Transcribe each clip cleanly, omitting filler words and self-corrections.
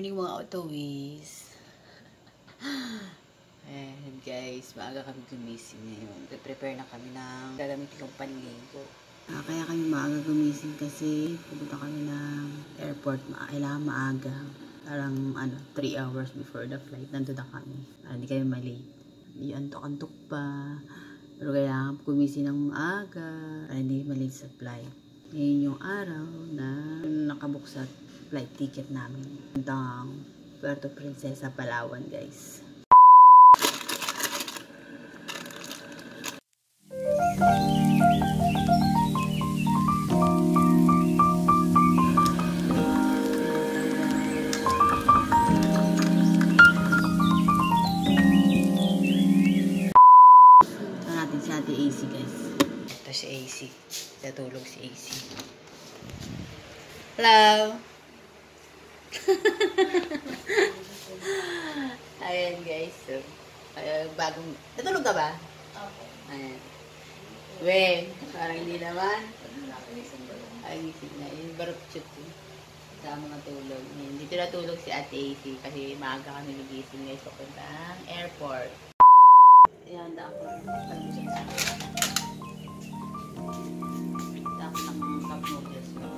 morning mga autoways. Ayan guys, maaga kami gumising ngayon. Prepare na kami ng gagamitin kong panligo. Kaya kami maaga gumising kasi pupunta kami ng airport. Kailangan maaga. Parang 3 hours before the flight. Nandun na kami. Hindi kami malate. Hindi antok-antok pa. Pero kailangan gumising ng maaga para hindi malate sa flight. Ngayon yung araw na nakabook sa flight ticket namin. Puntang Puerto Princesa, Palawan, guys. Ito natin si Ate AC, guys. Ito si AC. Natulog si AC. Hello! Ayan guys, so bagong natulog ka ba? Okay. Ayan. Wen, parang hindi naman. Ay, gising na. Yung barok chute. Sa mga tulog. Dito natulog si Ate AC kasi maaga kami nagising guys papunta ang airport. Ayan, dako. Pag-usap sa akin. Dako ng cup noodles ko.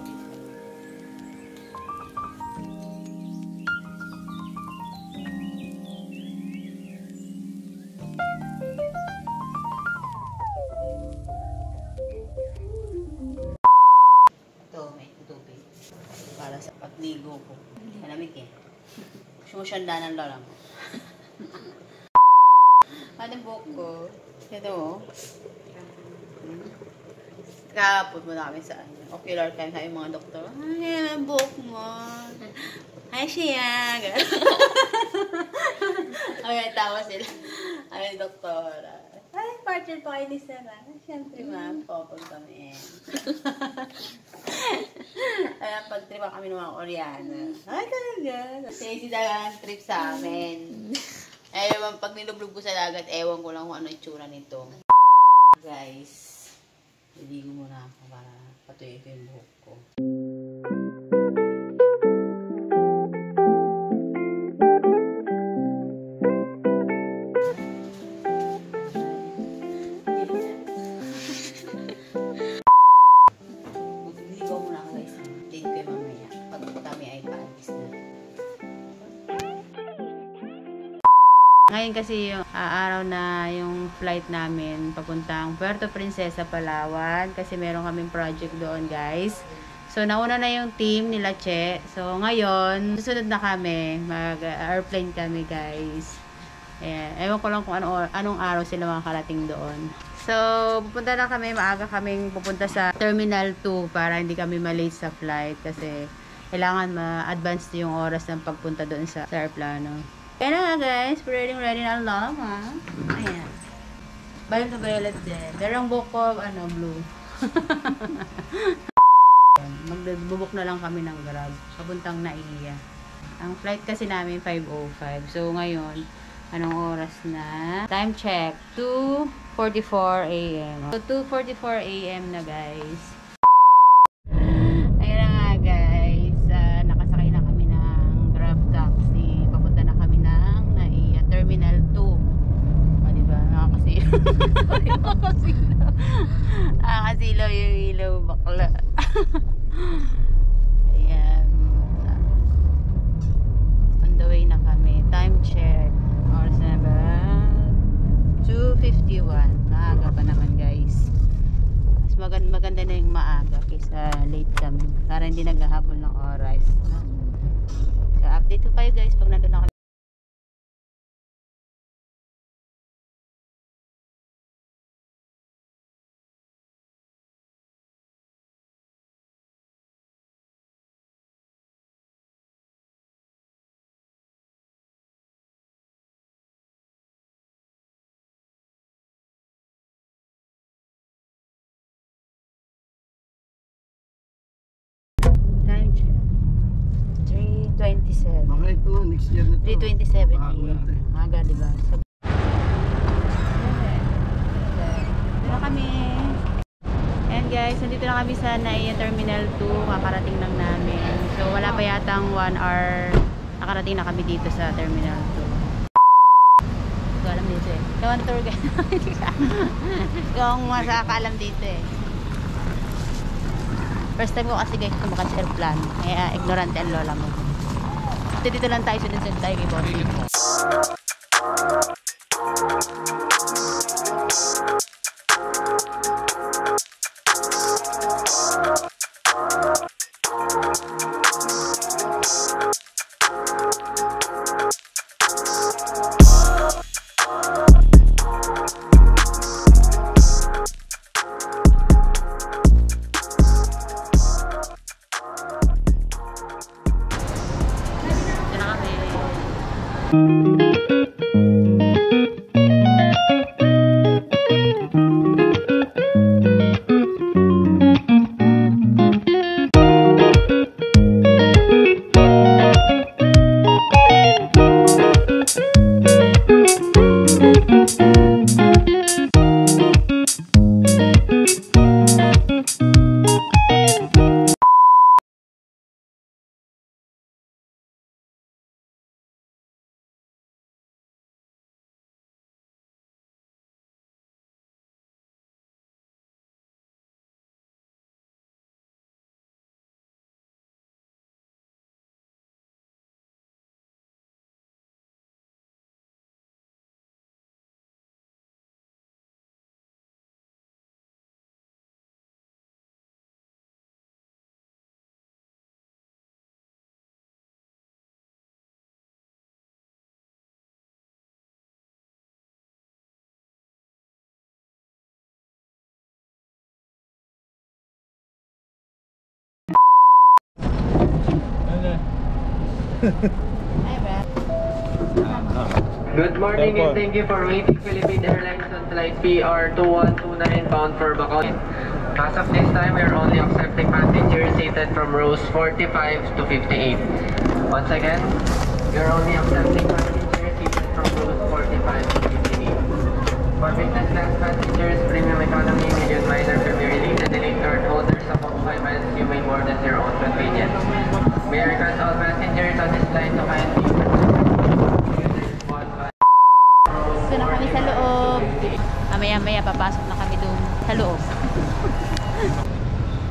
Para sa pagligo ko. Malamig eh. Sumusyandanan lang. Ano buhok ko? Ito oh. Kapot mo na kami sa ocular time sa mga doktor. Ay, ang buhok mo. Ay, siya. Ay, tawa sila. Ay, doktora. Ay, partner pa kayo ni Sarah. Siyempre, ma'am, popol kami. Ayan, pag-tripa kami ng mga Koreana. Ay, talaga. Kasi talaga ang trip sa amin. Ewan, pag nilublog ko sa dagat, ewan ko lang kung ano itsura nito. Guys, niligo muna ako para patuloy ko yung buhok ko. Ngayon kasi yung araw na yung flight namin papuntang Puerto Princesa, Palawan kasi meron kaming project doon guys. So nauna na yung team nila Che. So ngayon, susunod na kami. Mag-airplane kami guys. Ayan. Ewan ko lang kung anong araw sila makakarating doon. So pupunta na kami, maaga kaming pupunta sa Terminal 2 para hindi kami malate sa flight kasi kailangan ma-advance yung oras ng pagpunta doon sa airplano. Kaya na nga guys, ready na ang lama. Ayan. Bayan to violet din. Pero ang buhok ko, blue. Magbubuk na lang kami ng Grab. Papuntang Naiya. Ang flight kasi namin 5:05. So ngayon, anong oras na? Time check, 2:44 AM. So 2:44 AM na guys. Nakakasilaw yung ilaw bakla. Ayan. On the way na kami. Time check. Oras na ba? 2:51. Maaga pa naman guys. Mas maganda na yung maaga kaysa late kami. Para hindi naghahabol ng oras. So update ko kayo guys pag nandun na kami. Time check. 3:27. Mga ito, next year na ito. 3:27 AM. Aga, diba? Dito kami. And guys, nandito na kami sa Naiya Terminal 2. Kakarating lang namin. So, wala pa yatang 1 hour Nakarating na kami dito sa Terminal 2. Hindi ko alam dito eh. Ikaw ang tour guide. Ikaw ang masakaalam dito eh. First time ko kasi guys sumakay sa airplane. Kaya ignorante ang lola mo. Dito lang tayo, sunod-sunod tayo kay Bossing. Good morning and thank you for waiting. Philippine Airlines on flight PR2129 bound for Macau. As of this time, we are only accepting passengers seated from rows 45 to 58. Once again, we are only accepting passengers seated from rows 45 to 58. For business class passengers, premium economy, medium minor Premier Elite, and delayed card holders of occupied miles, you may board at your own convenience. We request all passengers on this flight to kindly Ito na kami sa loob. Maya-maya papasok na kami doon sa loob.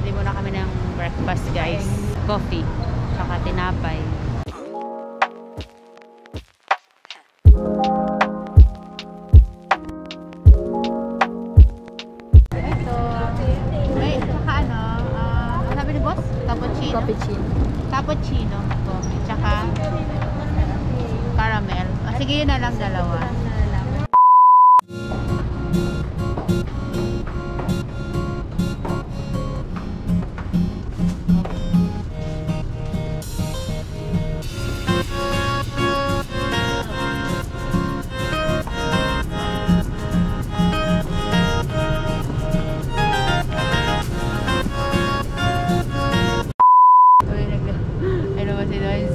Hindi muna kami ng breakfast guys. Coffee, tsaka tinapay. Ito. May tsaka ano, ano sabi ni boss? Cappuccino? Cappuccino. Cappuccino. Coffee. Tsaka caramel. Sige yun na lang dalawa.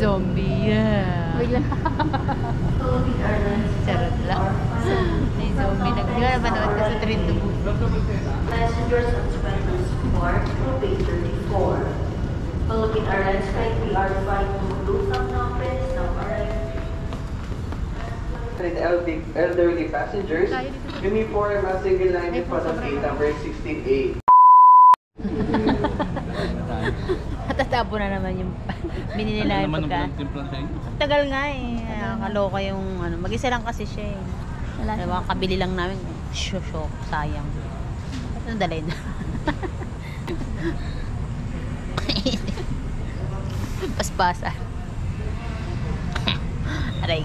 Zombie. Bigla. Charot lang. May zombie. Nagpanood ka sa Train to Busan. Passengers on Spanish Park to Bay 34. Philippine Airlines flight PR5 to Luzon now friends now arrived. elderly passengers, uniform a single line in front of gate number 16A. Tatabo na naman yung binili nila yung pagkain. Tagal nga eh. Nakakaloka yung ano. Mag-isa lang kasi siya eh. Diba, kabili lang namin. Shock, sayang. Ano dalhin? Paspasa. Aray.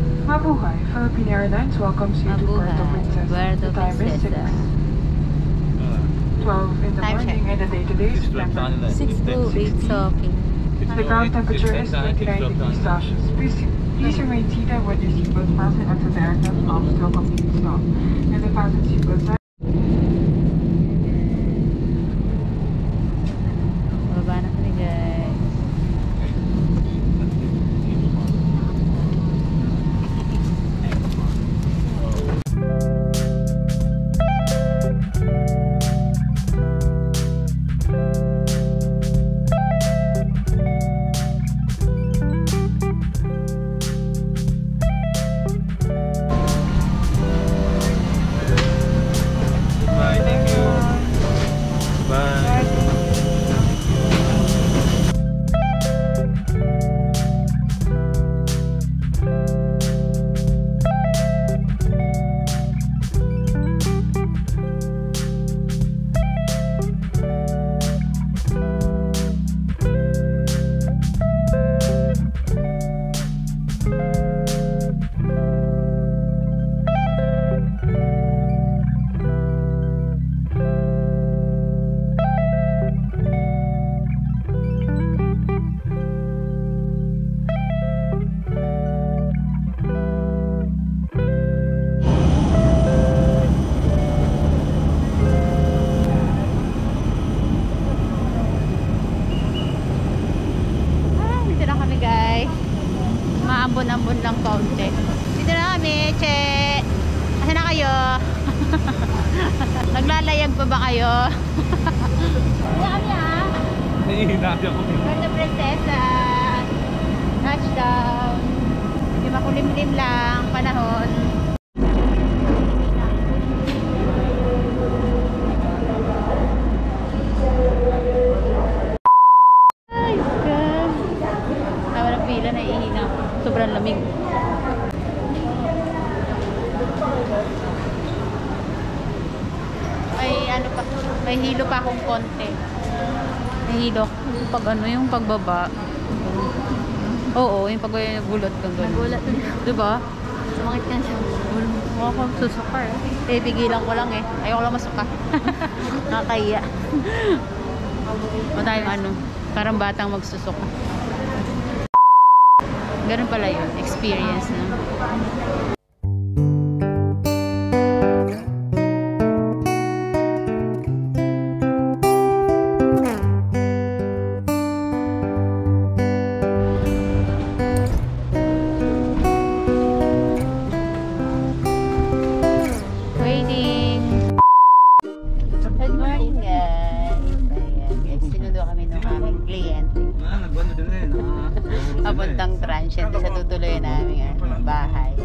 Mabuhay, Philippine Airlines welcomes you to Puerto Princesa. Puerto The time is Princesa. 12 in the Time morning and the day today is September 6:08 talking. The ground temperature is 29 degrees Celsius. Please remain seated with your seatbelt fastened until the aircraft comes to a complete stop. And the fasten seatbelt sign. Baba na kami guys. Maambon-ambon lang kaunti. Dito na kami, Che. Asa na kayo? Naglalayag pa ba kayo? Kaya kami ah. Nahihinabi ako. Puerto Princesa. Touchdown. Hindi makulimlim lang panahon. Ay, God. Tama ng pila, naiihina. Sobrang lamig. Ano pa, may hilo pa akong konti. May hilo. Pag ano, yung pagbaba. Oo, yung pagbulot kang gano'n. Nagulat. Diba? Sumakit ka siya. Wala akong susukar. Pigilan ko lang eh. Ayoko lang masuka. Nakakaya. Matayong ano, parang batang magsusuka. Ganun pala yun. Experience na. Papuntang transient sa tutuloy namin bahay.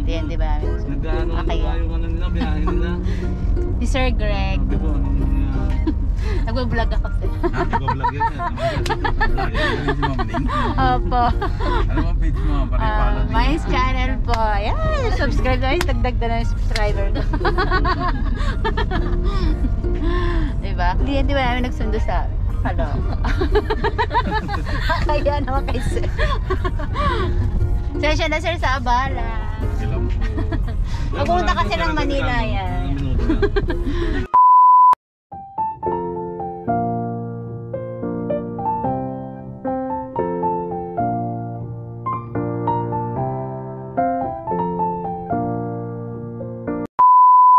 Diyan, di ba namin? Si Sir Greg. Nagbablog ako sir. Nagbablog yan. Opo. Ano ba page mo? Mine's channel po. Ayan, subscribe na yun. Dagdag na yung subscriber ko. Diba? Diyan, di ba namin nagsundo sa hello. Kaya naman kay sir. Sir, siya na sir sa Abala. Magpunta kasi ng Manila yan.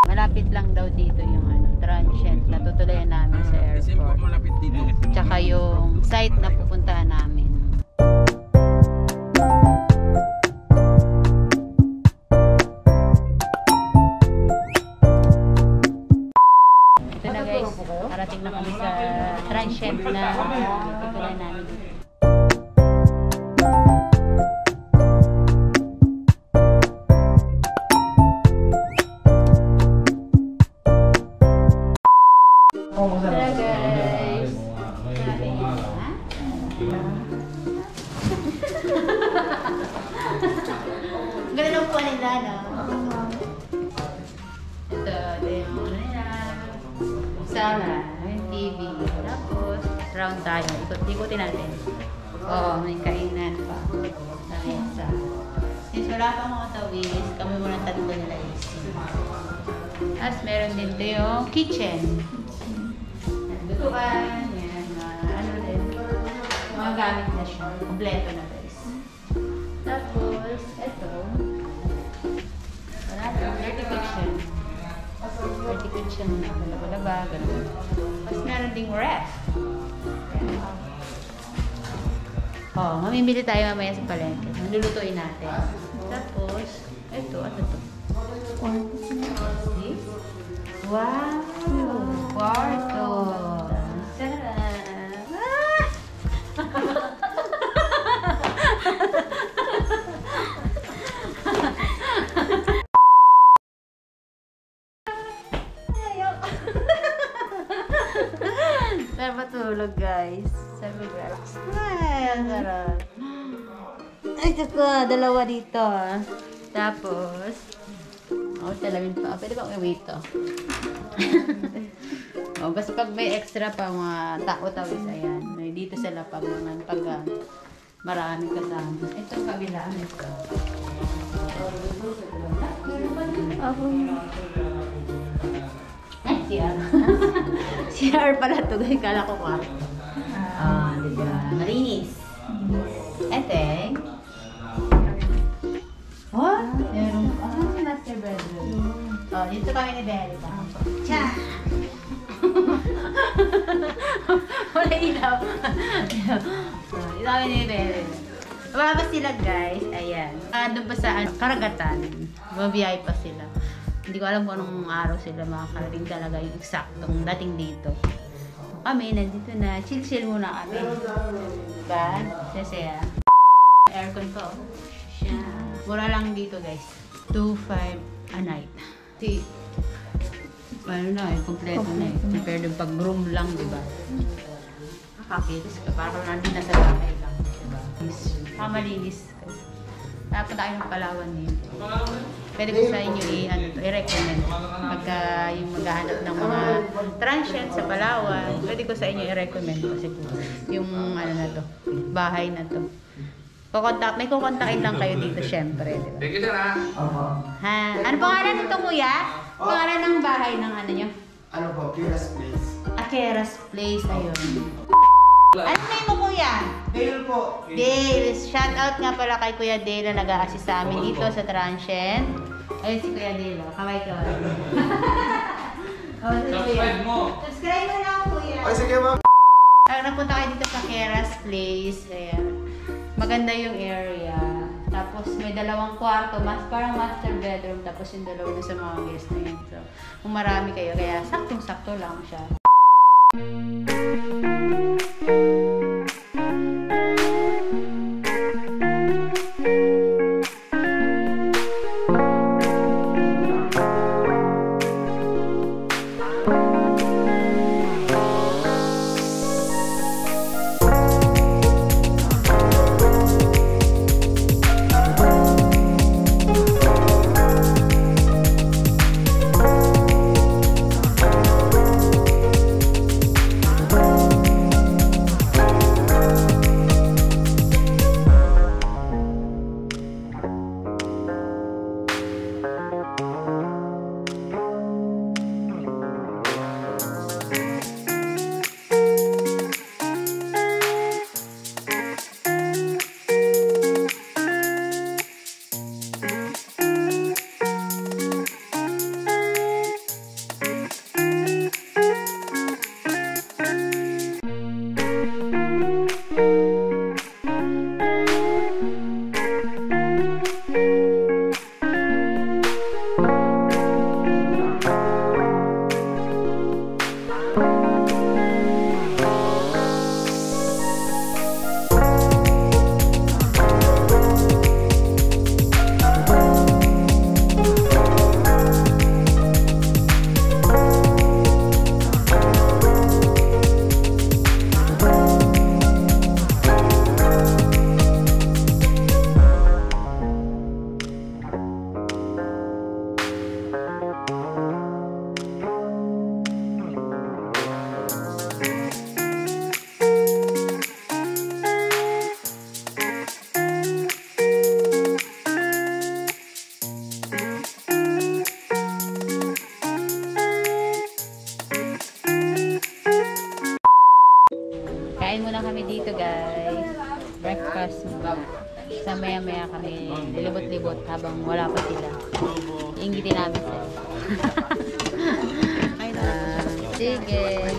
Malapit lang daw dito yung ano, transient na tutuloyan namin sa airport. Tsaka yung site na pupuntahan namin. Ito na guys, parating na kami sa transient na tutuloyan namin. Ganun ang po nila, no? Ito yung ano nila. Sama, yung TV. Tapos, round tayo. Ikutin natin. Oo, may kainan pa. Sa mesa. Since wala pa mga tawis, kami muna tatlo nila AC. Tapos meron din ito yung kitchen. Lutuan, yan, ano din. Mga gamit na siya. Kompleto na guys. Tapos, ito. Wala na, dirty kitchen. Dirty kitchen na. Laba-laba, gano'n. Tapos meron ding ref. Oh, mamimili tayo mamaya sa palengke. Lulutuin natin. Tapos, ito, ano to? See? Wow! Kwarto! Sarap! Sarap matulog, guys. Sarap relax. Ay, ang sarap. Ay, ito ko. Dalawa dito. Tapos, talamin pa. Pwede ba wait to? Basta pag may extra pa mga tao-tawis, ayan. May dito sila pag maraming kasama. Ito kabila. Ito. Ay, CR. CR pala ito. Kala ko kwarto. Diba? Marinis. Eteng. Oh, meron pa. Master bedroom. Oh, dito kami ni Belita. Cha! Wala ilaw. Dito kami ni Belita. Mababa sila guys. Ayan. Doon pa sa karagatan. Mabiyay pa sila. Hindi ko alam kung anong araw sila makakarating talaga yung eksaktong dating dito. Kami, nandito na. Chill-chill muna kami. Diba? Sasaya. Aircon ko. Siya. Mura lang dito guys. 2.5 a night. Ano na eh, kompleto na eh. Compare yung pag-room lang, diba? Nakakilis ka. Parang nandun na sa bahay lang. Diba? Malinis. Napunta kayo ng Palawan dito. Pwede ko sa inyo i-recommend. Pagka yung maghahanap ng mga transient sa Palawan, pwede ko sa inyo i-recommend kasi yung ano na to, bahay na to. May kukontakin lang kayo dito, syempre. Diba? Thank you, sir, Ha? Ano pangalan nito, kuya? Pangalan ng bahay ng ano nyo? Ano po? Keras Place. Keras Place, ayun. Ano name mo, kuya? Dale po. Dale. Shout out nga pala kay Kuya Dale na nag-a-assist sa amin dito sa transient. Ayun si Kuya Dale. Kaway-kaway. Subscribe mo. Subscribe mo lang, kuya. Ay, sige ma'am. Napunta kayo dito sa Keras Place. Ayan. Maganda yung area. Tapos may dalawang kwarto, parang master bedroom. Tapos yung dalawa na sa mga guests na yun. So, kung marami kayo, kaya saktong-sakto lang siya. muna kami dito, guys. Breakfast muna. Sa maya-maya kami lilibot-libot habang wala pa sila. Iingitin namin sila. Sige.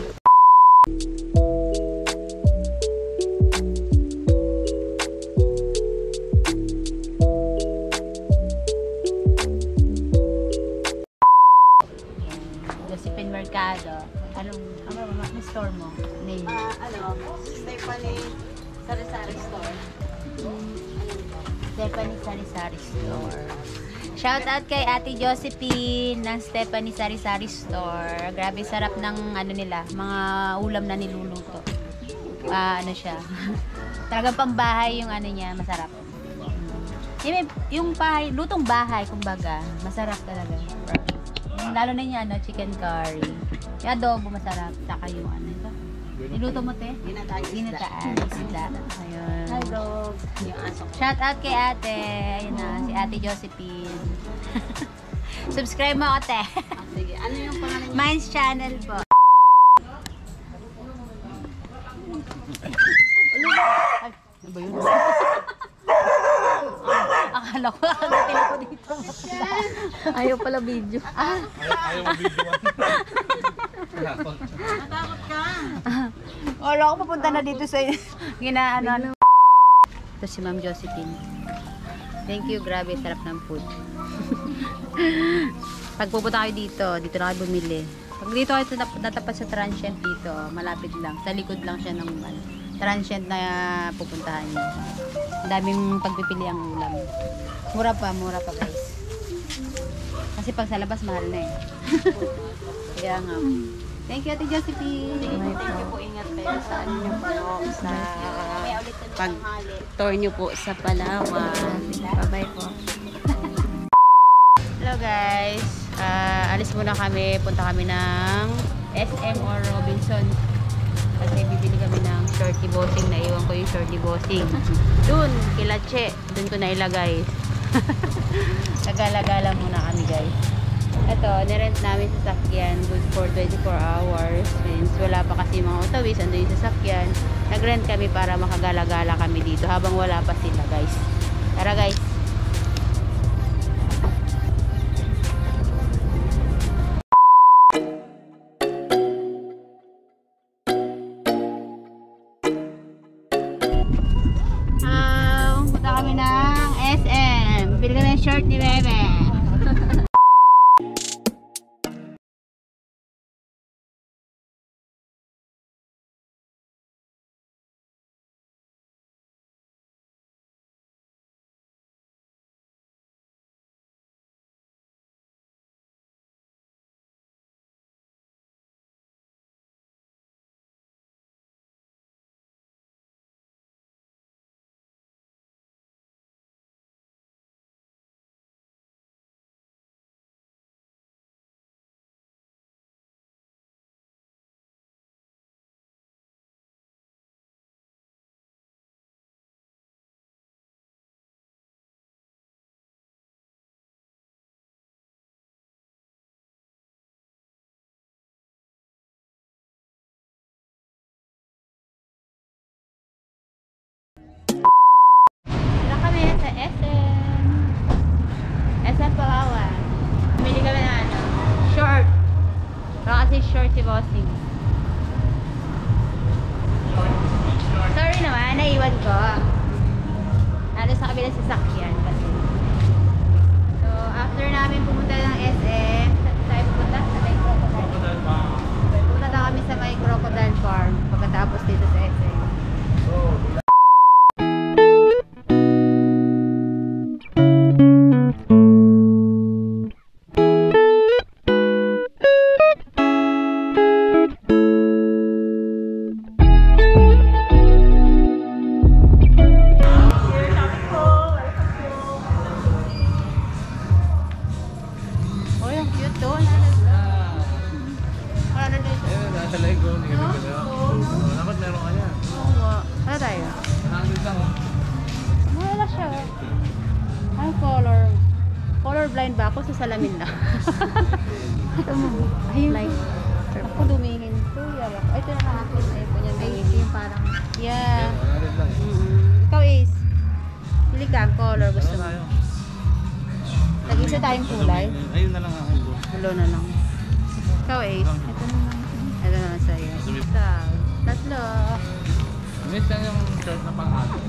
Josephine Mercado. Anong store mo? Name? Stephanie Sari-Sari Store. Stephanie Sari-Sari Store. Shout out kay Ate Josephine ng Stephanie Sari-Sari Store. Grabe sarap ng ano nila, mga ulam na niluluto. Ano siya. Talagang pambahay yung ano niya, masarap. Yung bahay, lutong bahay kumbaga, masarap talaga. Lalo na yung ano, chicken curry. Yung adobo masarap, saka yung ano ito. Niluto mo, te? Ginataan isda. Ayun. Hi, dog. Yung aso. Shout out kay ate. Ayun na, si Ate Josephine. Subscribe mo ako, te. Sige, ano yung pangalan niya? Mine's channel po. Ano ba yun? Akala ko, agatin ako dito. Ayaw pala video. Ayaw mo video. Natakot ka. Wala ko papunta na dito sa ginaano. Ito si Ma'am Josephine. Thank you, grabe, sarap ng food. Pag pupunta kayo dito na kayo bumili. Pag dito kayo natapat sa transient dito, malapit lang. Sa likod lang siya ng transient na pupuntahan niyo. Ang daming pagpipili ang ulam. Mura pa guys. Kasi pag sa labas, mahal na eh. Kaya nga. Thank you, Ate Josephine. Thank you po. Ingat kayo sa ano niyo po. Sa pag-tour niyo po sa Palawan. Bye-bye po. Hello guys. Alis muna kami. Punta kami ng SM or Robinson. Kasi bibili kami ng shorty bossing. Naiwan ko yung shorty bossing. Dun, kila Che. Dun ko nailagay. Nagala-gala muna kami guys. Ito, nirent namin sa sasakyan. Good for 24 hours. Since wala pa kasi mga utawis, ando yung sasakyan. Nag-rent kami para makagala-gala kami dito habang wala pa sila guys. Tara guys. Punta kami ng SM. Pili kami ng shirt ni Bebe. SM. SM Palawan. Bumili kami na ano, short. Para kasi short si Bossing. Sorry naman, naiwan ko. Ano sa kabilang sasakyan kasi. So, after namin pumunta ng SM, saan tayo pupunta? Sa may Crocodile Farm. Pupunta na kami sa may Crocodile Farm pagkatapos dito sa SM. Colorblind ba ako? Sa salamin na. Ayun. Like, ako dumingin. Ay, ito na akin. Ayun po niya. Ay, ito yung parang, Yeah. 100 lang. Ikaw Ace. Pili ka ang color gusto mo. Nag-isa tayong kulay. Ayun na lang ang blue. Blue na lang. Ikaw Ace. Ito na lang sa'yo. Ikaw. Tatlo. Miss lang yung shirt na pang-ato.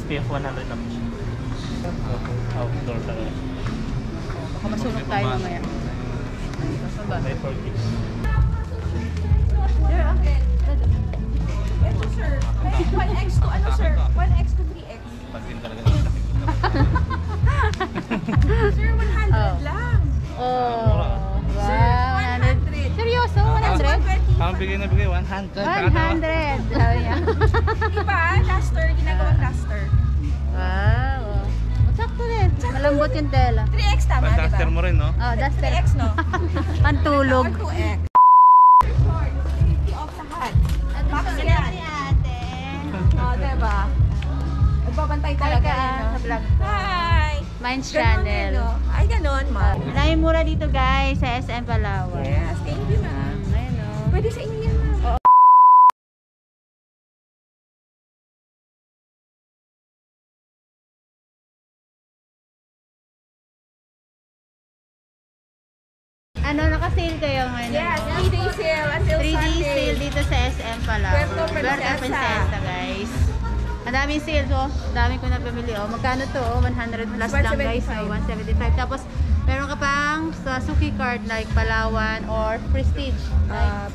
SPF 100 lang siya. Outdoor talaga. Baka masunog tayo mamaya. Saan ba? May 40. Ito sir, 1x to ano sir? 1x to 3x. Pagkin talaga. Sir, 100 lang. Oh. Wow. 100. Seryoso? 100? Ang bigay na bigay, 100. 100. Sabi niya. Diba? Duster, ginagawang duster. Wow. Sakto din. Malambot yung tela. 3x tama, diba? Duster mo rin, no? Oh, duster. 3x no? Pantulog. Or 2x. 50 off lahat. Max yan. Oh, diba? Nagbabantay talaga yun, no? Sa vlog. Hi! Mine's Ganun channel. yun, no? Ay, ganun, ma'am. Maraming mura dito guys sa SM Palawan. Yes, thank you, ma'am. Ayun o. Pwede sa inyo yan, ma'am. Ano, naka-sale kayo ngayon? Yes, 3-day sale until 3D Sunday. sale dito sa SM Palawan. Puerto Princesa. Princesa, guys. Ang daming sale to. Ang dami ko na pamili. Oh, magkano to? Oh, 100 plus lang guys. So, 175. Tapos, meron ka pang sa Suki card like Palawan or Prestige.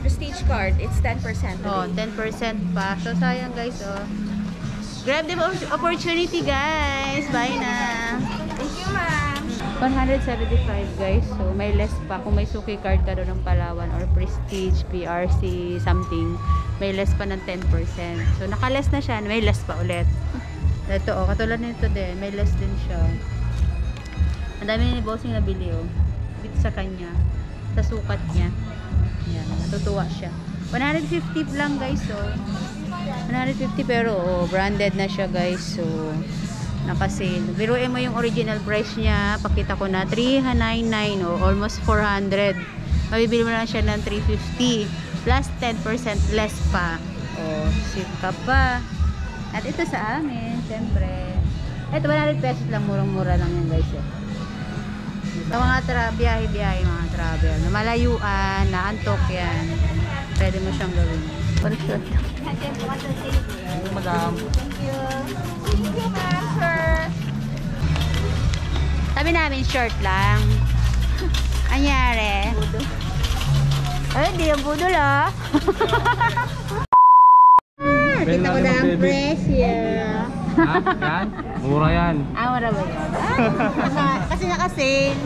Prestige card, it's 10% Oh, 10% pa. So, sayang guys, oh. Grab the opportunity, guys. Bye na. Thank you, ma'am. 175 guys. So, may less pa. Kung may Suki card ka doon ng Palawan or Prestige, PRC, something, may less pa ng 10%. So, naka-less na siya. May less pa ulit. Ito, oh. Katulad nito din. May less din siya. Ang dami ni Bossing nabili, oh. Dito sa kanya. Sa sukat niya. Yan. Natutuwa siya. 150 lang, guys, oh. 150 pero, oh, branded na siya, guys. So, naka-sale. Biruin mo yung original price niya. Pakita ko na 399, oh, almost 400. Mabibili mo lang siya ng 350 plus 10% less pa. Oh, save ka pa. At ito sa amin, syempre. Ito 100 pesos lang, murang-mura lang yan, guys. Eh. Sa mga biyahe-biyahe, mga travel, na malayuan, na antok yan. Pwede mo siyang gawin. Pansyon. Madam. Thank you. Thank you, ma'am, sir. Sabi namin short lang. Anyari? Ay, hindi yung budol ah. Kita ko na ang presyo. Ha? Yan? Mura yan. Ah, mura ba yun? Kasi naka-sale.